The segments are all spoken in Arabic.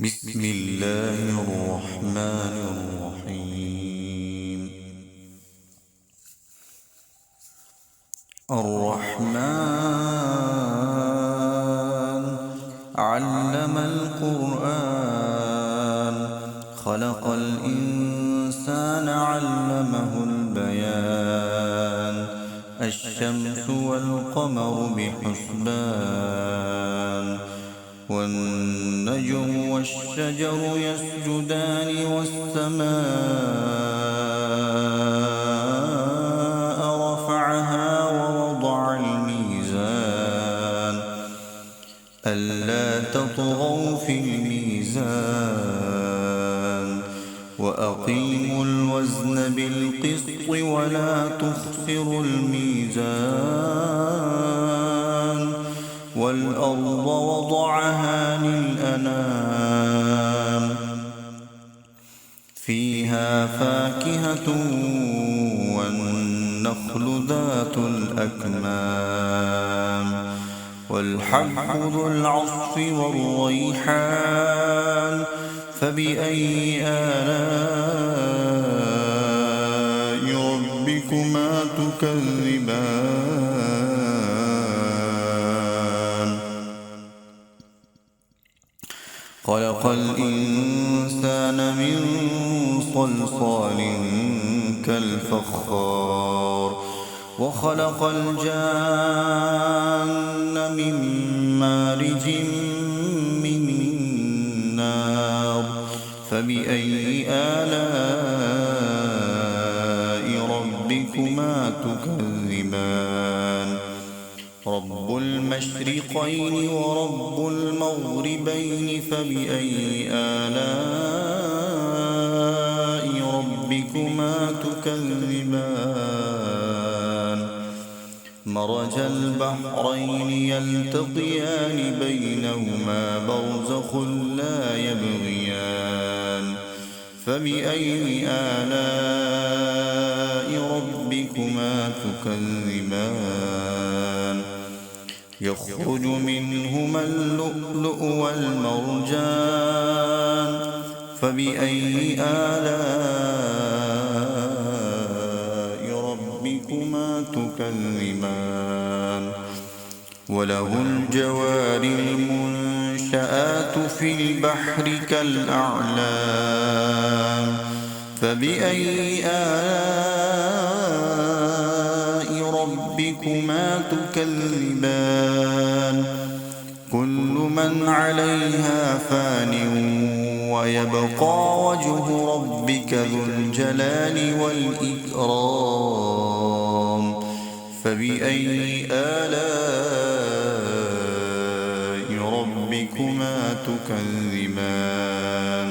بسم الله الرحمن الرحيم. الرحمن علم القرآن، خلق الإنسان علمه البيان. الشمس والقمر بحسبان، والنجم والشجر يسجدان، والسماء رفعها ووضع الميزان ألا تطغوا في الميزان، وأقيموا الوزن بالقسط ولا تخسروا الميزان. والأرض وضعها للأنام، فيها فاكهة والنخل ذات الأكمام، والحب ذو العصف والريحان. فبأي آلاء ربكما تكذبان؟ خلق الإنسان من صلصال كالفخار، وخلق الجان من مارج من نار. فبأي آلاء ربكما تكذبان؟ رب المشرقين ورب المغربين، فبأي آلاء ربكما تكذبان؟ مرج البحرين يلتقيان، بينهما برزخ لا يبغيان. فبأي آلاء ربكما تكذبان؟ يخرج منهما اللؤلؤ والمرجان. فبأي آلاء ربكما تكذبان؟ وله الجوار المنشآت في البحر كالأعلام. فبأي آلاء ربكما تكذبان؟ كل من عليها فان، ويبقى وجه ربك ذو الجلال والإكرام. فبأي آلاء ربكما تكذبان؟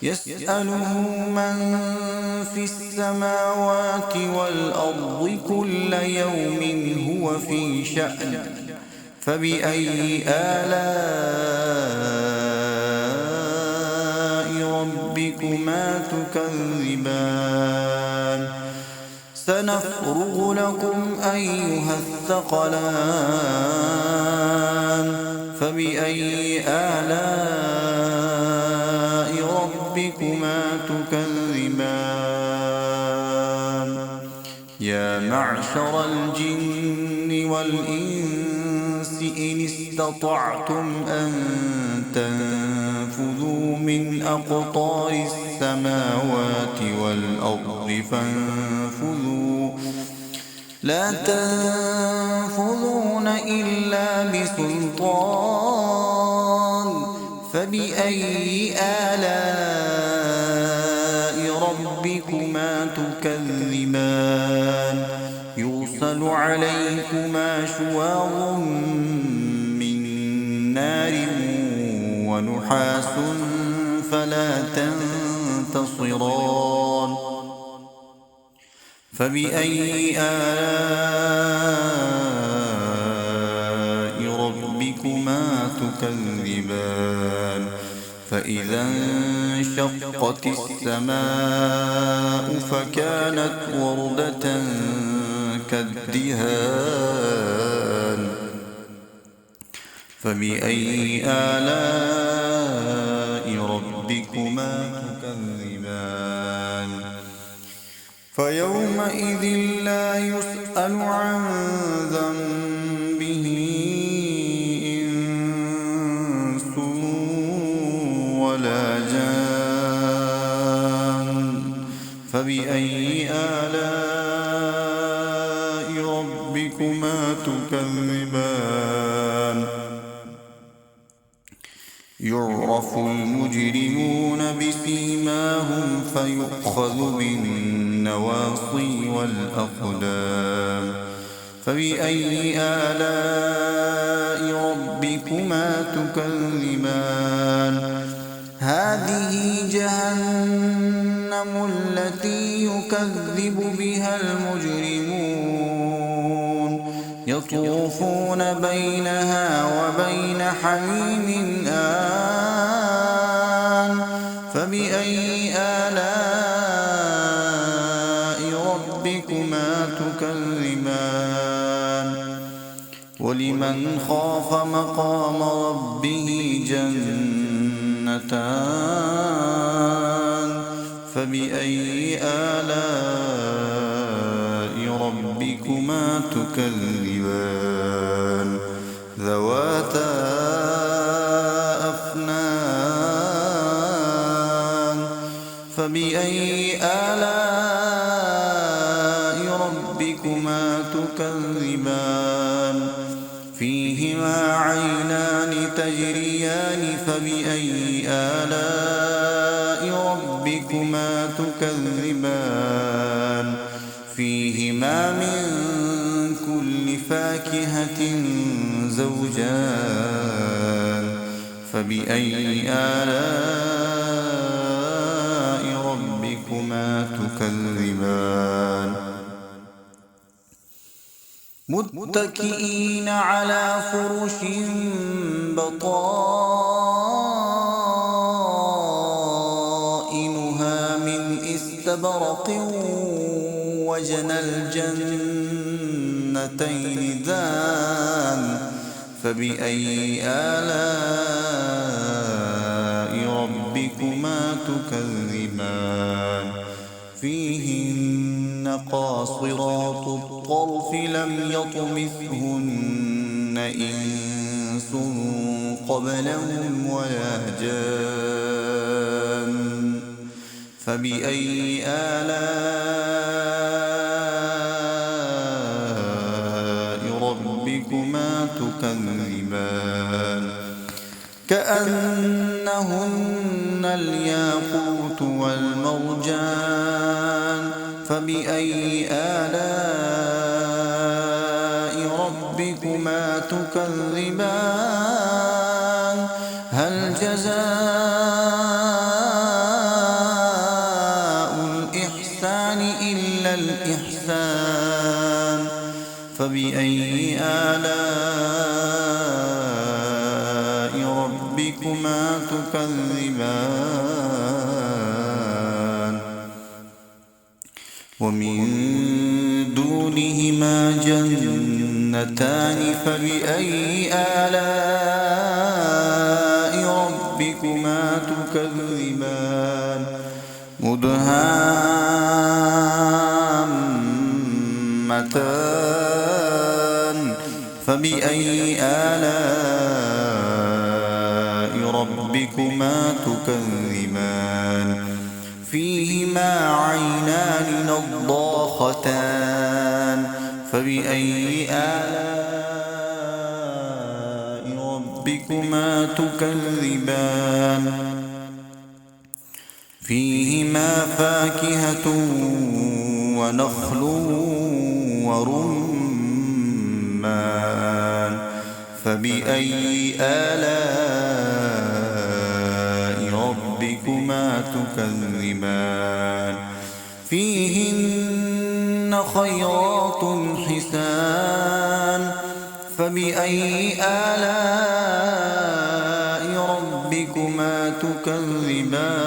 يسأله من في السماوات والأرض كل يوم هو في شأن. فبأي آلاء ربكما تكذبان؟ سنفرغ لكم أيها الثقلان. فبأي آلاء ربكما تكذبان؟ يا معشر الجن والإنس إن استطعتم أن تنفذوا من أقطار السماوات والأرض فانفذوا، لا تنفذون إلا بسلطان. فبأي آلاء ربكما تكذبان؟ يرسل عليكما شواظ من نار ونحاس فلا تنتصران. فبأي آلاء ربكما تكذبان؟ فإذا انشقت السماء فكانت وردة كالدهان. فبأي آلاء ربكما تكذبان فيومئذ لا يسأل عن ذنبه إنس ولا جان فبأي آلاء ربكما تكذبان يعرف المجرمون بسيماهم فيؤخذ بالنواصي والأقدام فبأي آلاء ربكما تكذبان هذه جهنم التي يكذب بها المجرمون يطوفون بينها وبين حميم آن فبأي آلاء ربكما تكذبان ولمن خاف مقام ربه جنتان فبأي آلاء ربكما تكذبان ذواتا أفنان فبأي آلاء ربكما تكذبان فيهما عينان تجريان فبأي آلاء ربكما تكذبان فيهما من كل فاكهة زوجان فبأي آلاء ربكما تكذبان متكئين على فرش بطائنها من استبرق وجنى الجنتين دان فبأي آلاء ربكما تكذبان فيهن قاصرات الطرف لم يطمثهن إنس قبلهم ولا جان فبأي آلاء ربكما تكذبان كأنهن الياقوت والمرجان فبأي آلاء ربكما تكذبان هل جزاء الإحسان إلا الإحسان فبأي آلاء ربكما تكذبان ومن دونهما جنتان فبأي آلاء ربكما تكذبان مدهامتان فبأي آلاء ربكما تكذبان فيهما عينان نضاختان فبأي آلاء ربكما تكذبان فيهما فاكهة ونخل ورمان فبأي آلاء ربكما تكذبان فيهن خيرات حسان فبأي آلاء ربكما تكذبان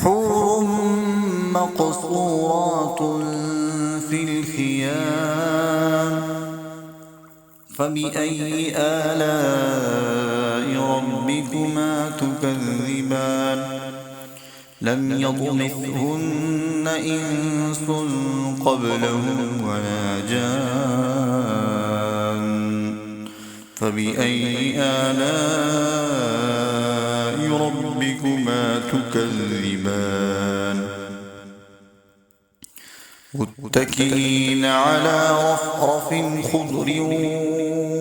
حور مقصورات في الخيام فبأي آلاء ربكما تكذبان لم يطمثهن إنس قبلهم ولا جان فبأي آلاء ربكما تكذبان متكئين على رفرف خضر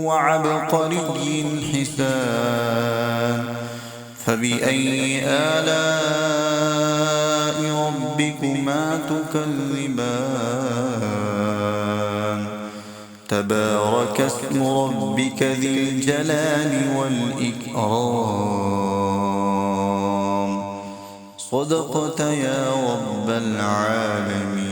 وعبقري حسان فبأي آلاء ربكما تكذبان تبارك اسم ربك ذي الجلال والإكرام صدقت يا رب العالمين.